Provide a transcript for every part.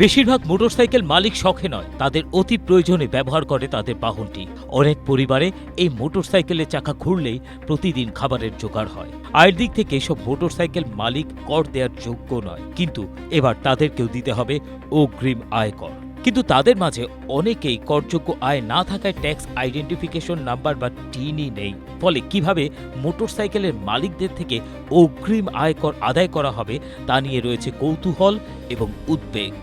বেশিরভাগ মোটরসাইকেল মালিক শখে নয়, তাদের অতি প্রয়োজনে ব্যবহার করে তাদের বাহনটি। অনেক পরিবারে এই মোটরসাইকেলের চাকা ঘুরলেই প্রতিদিন খাবারের জোগাড় হয়। আয়ের দিক থেকে এসব মোটরসাইকেল মালিক কর দেওয়ার যোগ্য নয়, কিন্তু এবার তাদেরকেও দিতে হবে অগ্রিম আয়কর। কিন্তু তাদের মাঝে অনেকেই করযোগ্য আয় না থাকায় ট্যাক্স আইডেন্টিফিকেশন নাম্বার বা টিনই নেই। ফলে কিভাবে মোটরসাইকেলের মালিকদের থেকে অগ্রিম আয়কর আদায় করা হবে তা নিয়ে রয়েছে কৌতূহল এবং উদ্বেগ।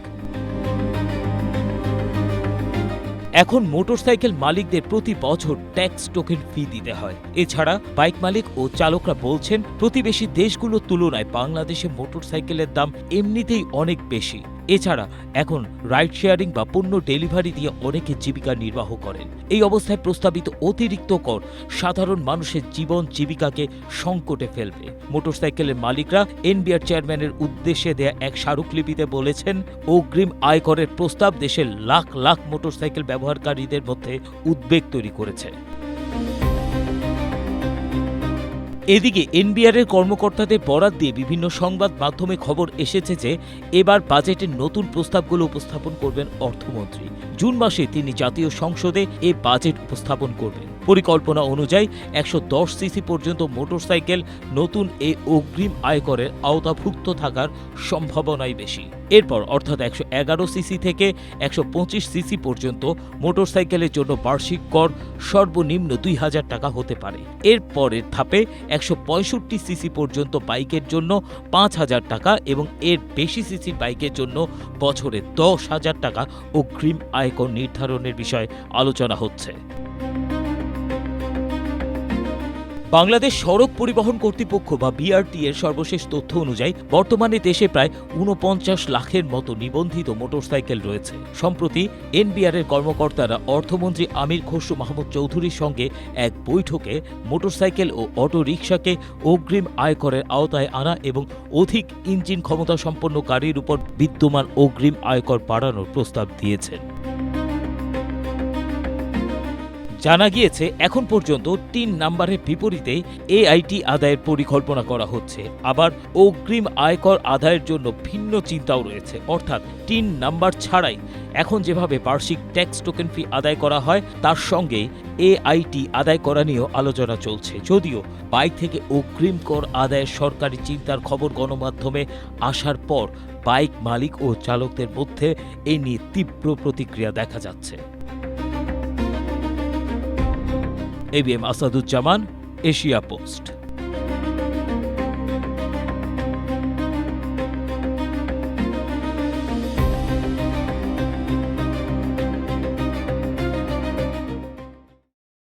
এখন মোটরসাইকেল মালিকদের প্রতি বছর ট্যাক্স টোকেন ফি দিতে হয়। এছাড়া বাইক মালিক ও চালকরা বলছেন, প্রতিবেশী দেশগুলোর তুলনায় বাংলাদেশে মোটরসাইকেলের দাম এমনিতেই অনেক বেশি। এছাড়া এখন রাইড শেয়ারিং বা পণ্য ডেলিভারি দিয়ে অনেকে জীবিকা নির্বাহ করেন। এই অবস্থায় প্রস্তাবিত অতিরিক্ত কর সাধারণ মানুষের জীবন জীবিকাকে সংকটে ফেলবে। মোটরসাইকেলের মালিকরা এনবিআর চেয়ারম্যানের উদ্দেশ্যে দেয়া এক স্মারকলিপিতে বলেছেন, অগ্রিম আয়করের প্রস্তাব দেশের লাখ লাখ মোটরসাইকেল ব্যবহারকারীদের মধ্যে উদ্বেগ তৈরি করেছে। এদিকে এনবিআরের কর্মকর্তাদের বরাত দিয়ে বিভিন্ন সংবাদ মাধ্যমে খবর এসেছে যে এবার বাজেটের নতুন প্রস্তাবগুলো উপস্থাপন করবেন অর্থমন্ত্রী। জুন মাসে তিনি জাতীয় সংসদে এ বাজেট উপস্থাপন করবেন। পরিকল্পনা অনুযায়ী ১১০ সিসি পর্যন্ত মোটরসাইকেল নতুন এ অগ্রিম আয়করের আওতাভুক্ত থাকার সম্ভাবনাই বেশি। এরপর অর্থাৎ ১১১ সিসি থেকে ১২৫ সিসি পর্যন্ত মোটরসাইকেলের জন্য বার্ষিক কর সর্বনিম্ন ২,০০০ টাকা হতে পারে। এর পরের ধাপে ১৬৫ সিসি পর্যন্ত বাইকের জন্য ৫,০০০ টাকা এবং এর বেশি সিসির বাইকের জন্য বছরে ১০,০০০ টাকা অগ্রিম আয়কর নির্ধারণের বিষয়ে আলোচনা হচ্ছে। বাংলাদেশ সড়ক পরিবহন কর্তৃপক্ষ বা বিআরটি এর সর্বশেষ তথ্য অনুযায়ী বর্তমানে দেশে প্রায় ৪৯ লাখের মতো নিবন্ধিত মোটরসাইকেল রয়েছে। সম্প্রতি এনবিআর এর কর্মকর্তারা অর্থমন্ত্রী আমির খসরু মাহমুদ চৌধুরীর সঙ্গে এক বৈঠকে মোটরসাইকেল ও অটো রিকশাকে অগ্রিম আয়করের আওতায় আনা এবং অধিক ইঞ্জিন ক্ষমতা সম্পন্ন গাড়ির উপর বিদ্যমান অগ্রিম আয়কর বাড়ানোর প্রস্তাব দিয়েছেন। জানা গিয়েছে, এখন পর্যন্ত ৩ নাম্বারের বিপরীতে এআইটি আদায়ের পরিকল্পনা করা হচ্ছে। আবার অগ্রিম আয়কর আদায়ের জন্য ভিন্ন চিন্তাও রয়েছে, অর্থাৎ ৩ নাম্বার ছাড়াই এখন যেভাবে বার্ষিক ট্যাক্স টোকেন ফি আদায় করা হয় তার সঙ্গে এআইটি আদায় করা নিয়েও আলোচনা চলছে। যদিও বাইক থেকে অগ্রিম কর আদায়ের সরকারি চিন্তার খবর গণমাধ্যমে আসার পর বাইক মালিক ও চালকদের মধ্যে এ নিয়ে তীব্র প্রতিক্রিয়া দেখা যাচ্ছে। ABM Asaduzzaman, Asia post.